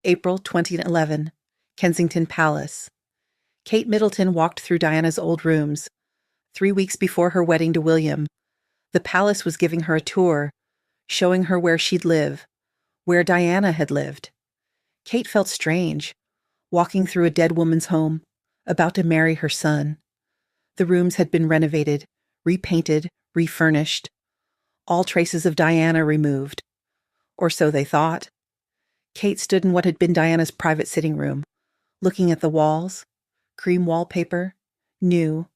April 2011, Kensington Palace. Kate Middleton walked through Diana's old rooms. 3 weeks before her wedding to William, the palace was giving her a tour, showing her where she'd live, where Diana had lived. Kate felt strange, walking through a dead woman's home, about to marry her son. The rooms had been renovated, repainted, refurnished, all traces of Diana removed. Or so they thought. Kate stood in what had been Diana's private sitting room, looking at the walls, cream wallpaper, new,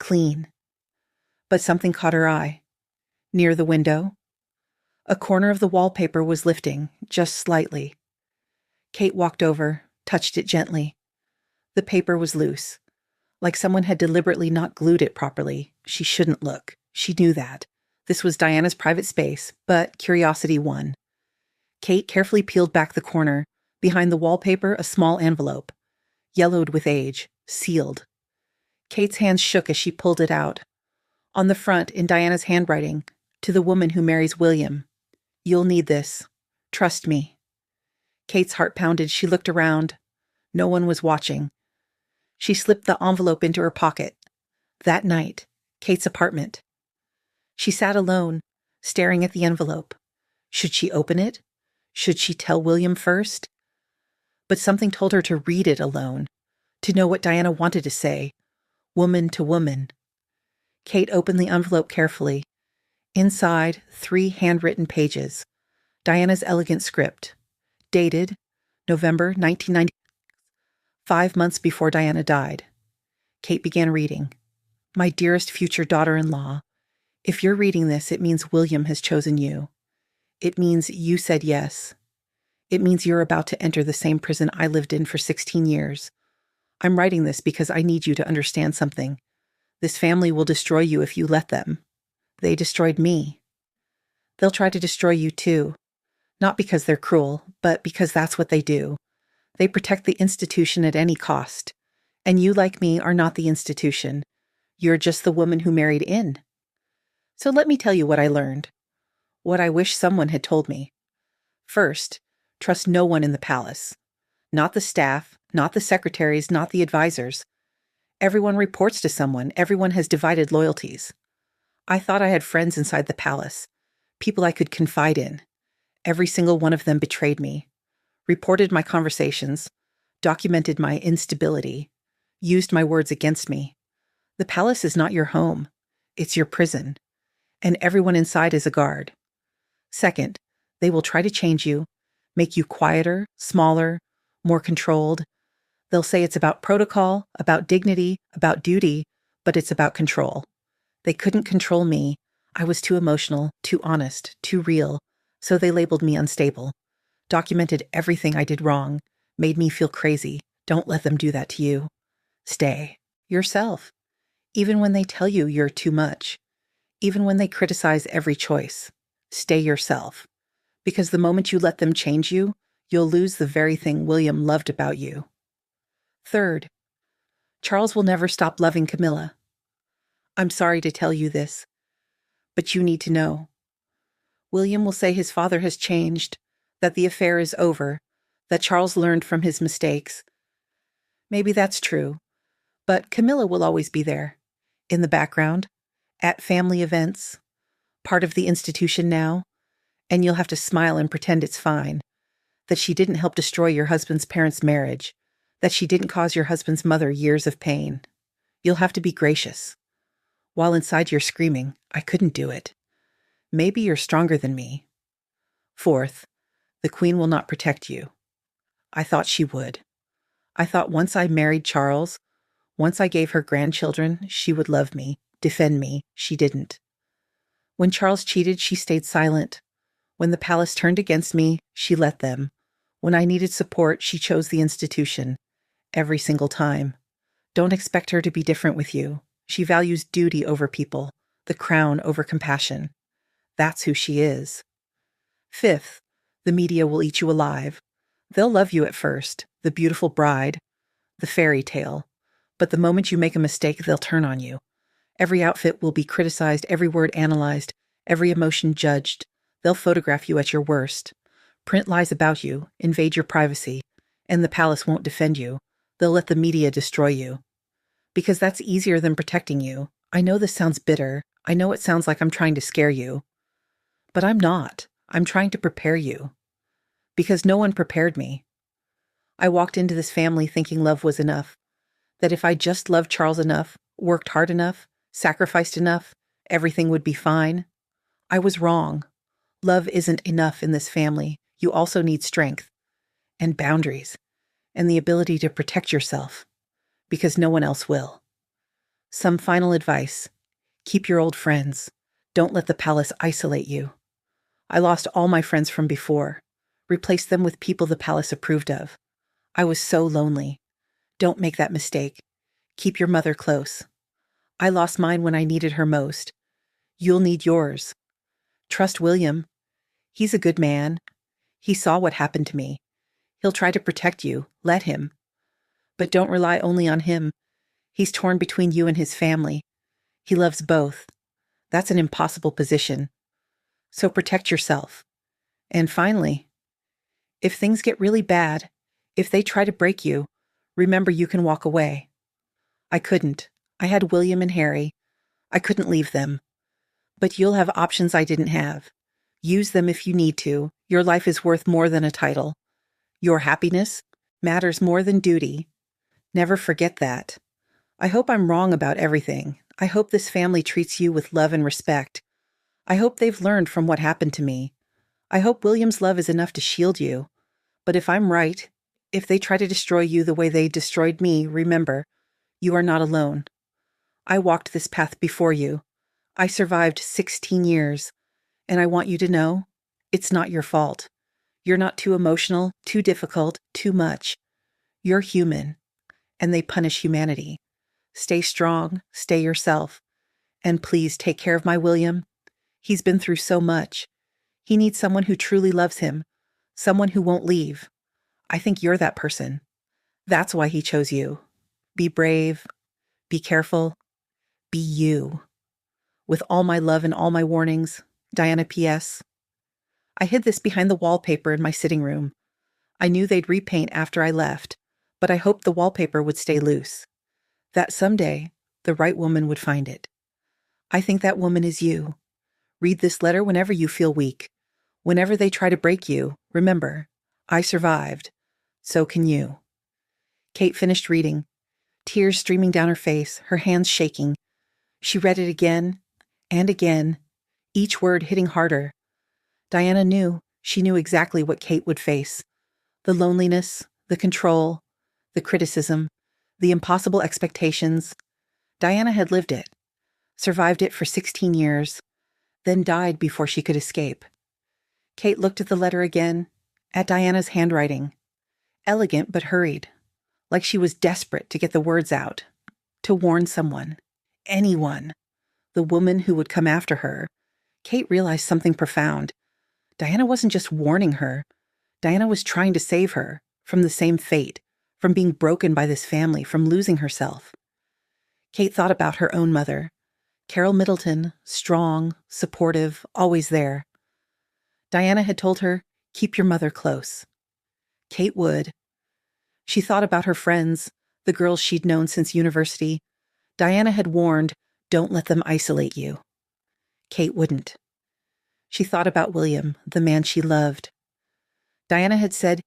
clean. But something caught her eye. Near the window, a corner of the wallpaper was lifting, just slightly. Kate walked over, touched it gently. The paper was loose, like someone had deliberately not glued it properly. She shouldn't look. She knew that. This was Diana's private space, but curiosity won. Kate carefully peeled back the corner. Behind the wallpaper, a small envelope, yellowed with age, sealed. Kate's hands shook as she pulled it out. On the front, in Diana's handwriting, to the woman who marries William, "You'll need this. Trust me." Kate's heart pounded. She looked around. No one was watching. She slipped the envelope into her pocket. That night, Kate's apartment. She sat alone, staring at the envelope. Should she open it? Should she tell William first? But something told her to read it alone, to know what Diana wanted to say, woman to woman. Kate opened the envelope carefully. Inside, 3 handwritten pages. Diana's elegant script. Dated November 1990, 5 months before Diana died. Kate began reading. "My dearest future daughter-in-law, if you're reading this, it means William has chosen you. It means you said yes. It means you're about to enter the same prison I lived in for 16 years. I'm writing this because I need you to understand something. This family will destroy you if you let them. They destroyed me. They'll try to destroy you too. Not because they're cruel, but because that's what they do. They protect the institution at any cost. And you, like me, are not the institution. You're just the woman who married in. So let me tell you what I learned. What I wish someone had told me. First, trust no one in the palace. Not the staff, not the secretaries, not the advisors. Everyone reports to someone. Everyone has divided loyalties. I thought I had friends inside the palace, people I could confide in. Every single one of them betrayed me, reported my conversations, documented my instability, used my words against me. The palace is not your home. It's your prison. And everyone inside is a guard. Second, they will try to change you, make you quieter, smaller, more controlled. They'll say it's about protocol, about dignity, about duty, but it's about control. They couldn't control me. I was too emotional, too honest, too real, so they labeled me unstable, documented everything I did wrong, made me feel crazy. Don't let them do that to you. Stay yourself, even when they tell you you're too much, even when they criticize every choice. Stay yourself, because the moment you let them change you, you'll lose the very thing William loved about you. Third, Charles will never stop loving Camilla. I'm sorry to tell you this, but you need to know. William will say his father has changed, that the affair is over, that Charles learned from his mistakes. Maybe that's true, but Camilla will always be there, in the background, at family events, part of the institution now, and you'll have to smile and pretend it's fine, that she didn't help destroy your husband's parents' marriage, that she didn't cause your husband's mother years of pain. You'll have to be gracious. While inside you're screaming, I couldn't do it. Maybe you're stronger than me. Fourth, the Queen will not protect you. I thought she would. I thought once I married Charles, once I gave her grandchildren, she would love me, defend me. She didn't. When Charles cheated, she stayed silent. When the palace turned against me, she let them. When I needed support, she chose the institution. Every single time. Don't expect her to be different with you. She values duty over people, the crown over compassion. That's who she is. Fifth, the media will eat you alive. They'll love you at first, the beautiful bride, the fairy tale. But the moment you make a mistake, they'll turn on you. Every outfit will be criticized, every word analyzed, every emotion judged. They'll photograph you at your worst. Print lies about you, invade your privacy, and the palace won't defend you. They'll let the media destroy you. Because that's easier than protecting you. I know this sounds bitter. I know it sounds like I'm trying to scare you. But I'm not. I'm trying to prepare you. Because no one prepared me. I walked into this family thinking love was enough. That if I just loved Charles enough, worked hard enough, sacrificed enough, everything would be fine. I was wrong. Love isn't enough in this family. You also need strength and boundaries and the ability to protect yourself because no one else will. Some final advice. Keep your old friends. Don't let the palace isolate you. I lost all my friends from before. Replace them with people the palace approved of. I was so lonely. Don't make that mistake. Keep your mother close. I lost mine when I needed her most. You'll need yours. Trust William. He's a good man. He saw what happened to me. He'll try to protect you. Let him. But don't rely only on him. He's torn between you and his family. He loves both. That's an impossible position. So protect yourself. And finally, if things get really bad, if they try to break you, remember you can walk away. I couldn't. I had William and Harry. I couldn't leave them. But you'll have options I didn't have. Use them if you need to. Your life is worth more than a title. Your happiness matters more than duty. Never forget that. I hope I'm wrong about everything. I hope this family treats you with love and respect. I hope they've learned from what happened to me. I hope William's love is enough to shield you. But if I'm right, if they try to destroy you the way they destroyed me, remember, you are not alone. I walked this path before you. I survived 16 years. And I want you to know, it's not your fault. You're not too emotional, too difficult, too much. You're human, and they punish humanity. Stay strong, stay yourself. And please take care of my William. He's been through so much. He needs someone who truly loves him, someone who won't leave. I think you're that person. That's why he chose you. Be brave, be careful, be you. With all my love and all my warnings, Diana P.S. I hid this behind the wallpaper in my sitting room. I knew they'd repaint after I left, but I hoped the wallpaper would stay loose. That someday, the right woman would find it. I think that woman is you. Read this letter whenever you feel weak. Whenever they try to break you, remember, I survived. So can you. Kate finished reading, tears streaming down her face, her hands shaking. She read it again and again, each word hitting harder. Diana knew, she knew exactly what Kate would face. The loneliness, the control, the criticism, the impossible expectations. Diana had lived it, survived it for 16 years, then died before she could escape. Kate looked at the letter again, at Diana's handwriting. Elegant but hurried, like she was desperate to get the words out, to warn someone, anyone, the woman who would come after her. Kate realized something profound. Diana wasn't just warning her. Diana was trying to save her from the same fate, from being broken by this family, from losing herself. Kate thought about her own mother, Carol Middleton, strong, supportive, always there. Diana had told her, keep your mother close. Kate would. She thought about her friends, the girls she'd known since university. Diana had warned, don't let them isolate you. Kate wouldn't. She thought about William, the man she loved. Diana had said,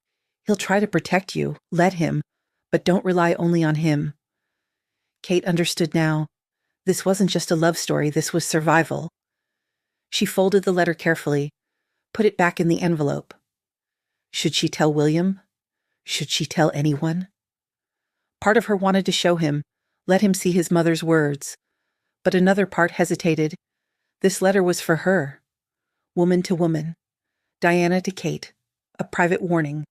he'll try to protect you, let him, but don't rely only on him. Kate understood now. This wasn't just a love story, this was survival. She folded the letter carefully, put it back in the envelope. Should she tell William? Should she tell anyone? Part of her wanted to show him, let him see his mother's words. But another part hesitated. This letter was for her. Woman to woman. Diana to Kate. A private warning.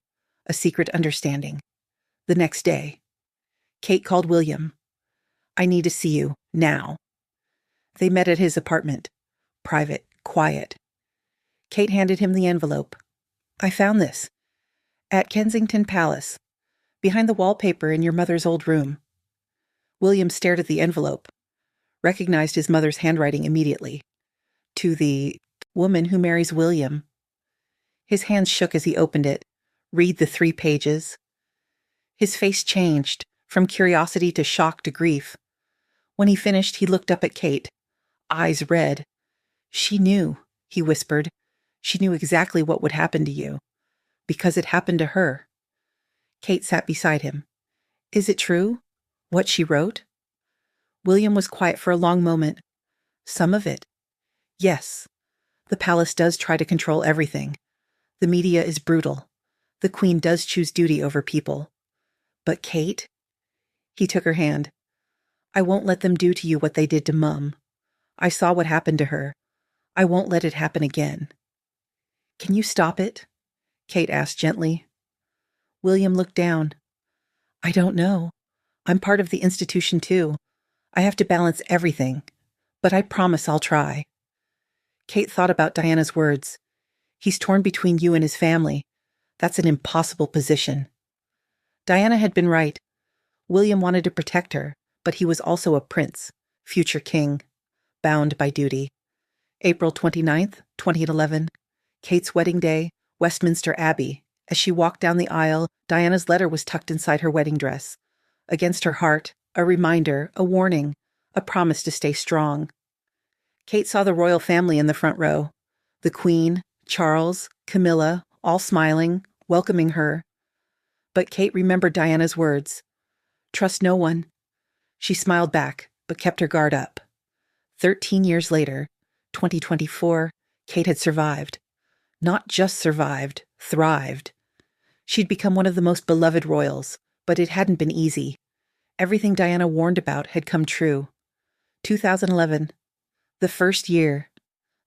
A secret understanding. The next day. Kate called William. I need to see you, now. They met at his apartment. Private, quiet. Kate handed him the envelope. I found this. At Kensington Palace. Behind the wallpaper in your mother's old room. William stared at the envelope. Recognized his mother's handwriting immediately. To the woman who marries William. His hands shook as he opened it. Read the 3 pages. His face changed, from curiosity to shock to grief. When he finished, he looked up at Kate, eyes red. She knew, he whispered. She knew exactly what would happen to you. Because it happened to her. Kate sat beside him. Is it true? What she wrote? William was quiet for a long moment. Some of it. Yes. The palace does try to control everything. The media is brutal. The Queen does choose duty over people. But Kate? He took her hand. I won't let them do to you what they did to Mum. I saw what happened to her. I won't let it happen again. Can you stop it? Kate asked gently. William looked down. I don't know. I'm part of the institution too. I have to balance everything. But I promise I'll try. Kate thought about Diana's words. He's torn between you and his family. That's an impossible position. Diana had been right. William wanted to protect her, but he was also a prince, future king, bound by duty. April 29th, 2011, Kate's wedding day, Westminster Abbey. As she walked down the aisle, Diana's letter was tucked inside her wedding dress. Against her heart, a reminder, a warning, a promise to stay strong. Kate saw the royal family in the front row. The Queen, Charles, Camilla, all smiling, welcoming her. But Kate remembered Diana's words. Trust no one. She smiled back, but kept her guard up. 13 years later, 2024, Kate had survived. Not just survived, thrived. She'd become one of the most beloved royals, but it hadn't been easy. Everything Diana warned about had come true. 2011. The first year.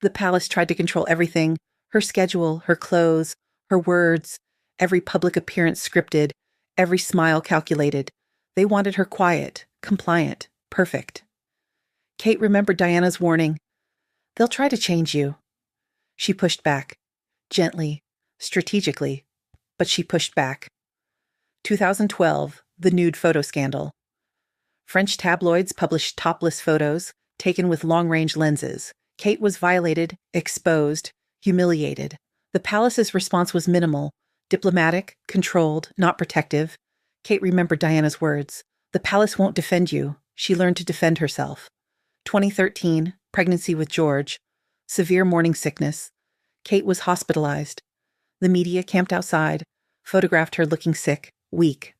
The palace tried to control everything, her schedule, her clothes, her words, every public appearance scripted, every smile calculated. They wanted her quiet, compliant, perfect. Kate remembered Diana's warning. They'll try to change you. She pushed back. Gently, strategically, but she pushed back. 2012, the Nude photo scandal. French tabloids published topless photos, taken with long-range lenses. Kate was violated, exposed, humiliated. The palace's response was minimal, diplomatic, controlled, not protective. Kate remembered Diana's words. The palace won't defend you. She learned to defend herself. 2013, pregnancy with George. Severe morning sickness. Kate was hospitalized. The media camped outside, photographed her looking sick, weak.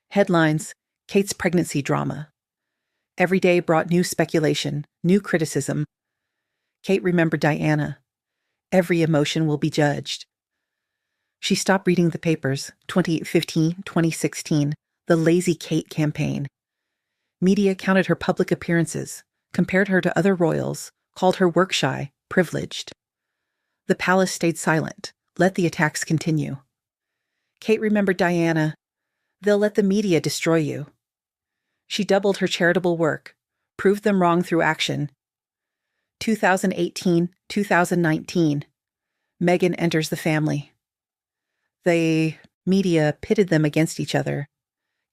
Headlines, Kate's pregnancy drama. Every day brought new speculation, new criticism. Kate remembered Diana. Every emotion will be judged. She stopped reading the papers, 2015, 2016, the Lazy Kate campaign. Media counted her public appearances, compared her to other royals, called her work-shy, privileged. The palace stayed silent, let the attacks continue. Kate remembered Diana. They'll let the media destroy you. She doubled her charitable work, proved them wrong through action. 2018, 2019, Meghan enters the family. The media pitted them against each other.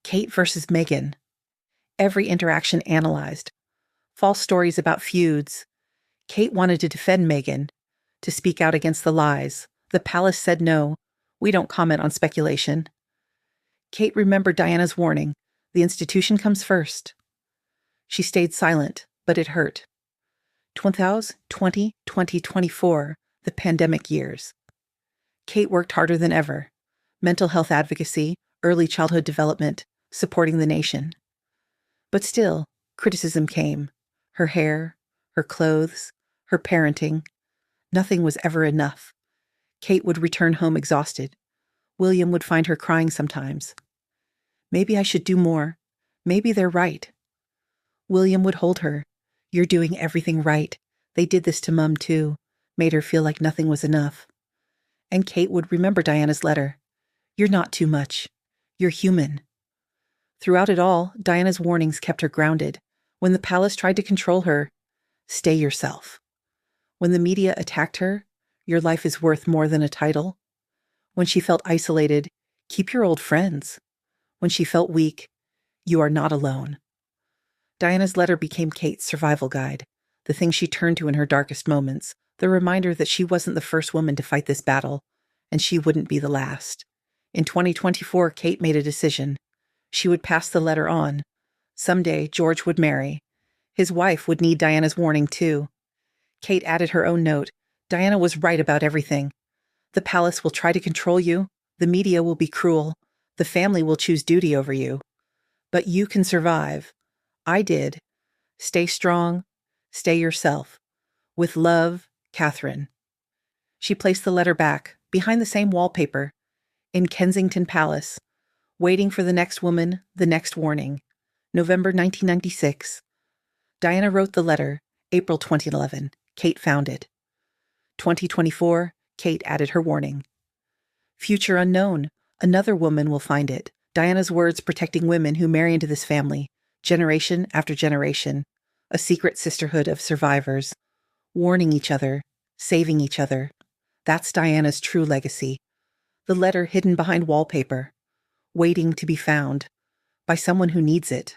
Kate versus Meghan. Every interaction analyzed. False stories about feuds. Kate wanted to defend Meghan, to speak out against the lies. The palace said no. We don't comment on speculation. Kate remembered Diana's warning. The institution comes first. She stayed silent, but it hurt. 2020, 2024, the pandemic years. Kate worked harder than ever. Mental health advocacy, early childhood development, supporting the nation. But still, criticism came. Her hair, her clothes, her parenting. Nothing was ever enough. Kate would return home exhausted. William would find her crying sometimes. Maybe I should do more. Maybe they're right. William would hold her. You're doing everything right. They did this to Mum too. Made her feel like nothing was enough. And Kate would remember Diana's letter. You're not too much. You're human. Throughout it all, Diana's warnings kept her grounded. When the palace tried to control her, stay yourself. When the media attacked her, your life is worth more than a title. When she felt isolated, keep your old friends. When she felt weak, you are not alone. Diana's letter became Kate's survival guide, the thing she turned to in her darkest moments, the reminder that she wasn't the first woman to fight this battle. and she wouldn't be the last. In 2024, Kate made a decision. She would pass the letter on. Someday, George would marry. His wife would need Diana's warning, too. Kate added her own note. Diana was right about everything. The palace will try to control you. The media will be cruel. The family will choose duty over you. But you can survive. I did. Stay strong. Stay yourself. With love, Catherine. She placed the letter back, behind the same wallpaper, in Kensington Palace, waiting for the next woman, the next warning. November 1996. Diana wrote the letter. April 2011. Kate found it. 2024. Kate added her warning. Future unknown. Another woman will find it. Diana's words protecting women who marry into this family, generation after generation. A secret sisterhood of survivors, warning each other, saving each other. That's Diana's true legacy. The letter hidden behind wallpaper, waiting to be found by someone who needs it.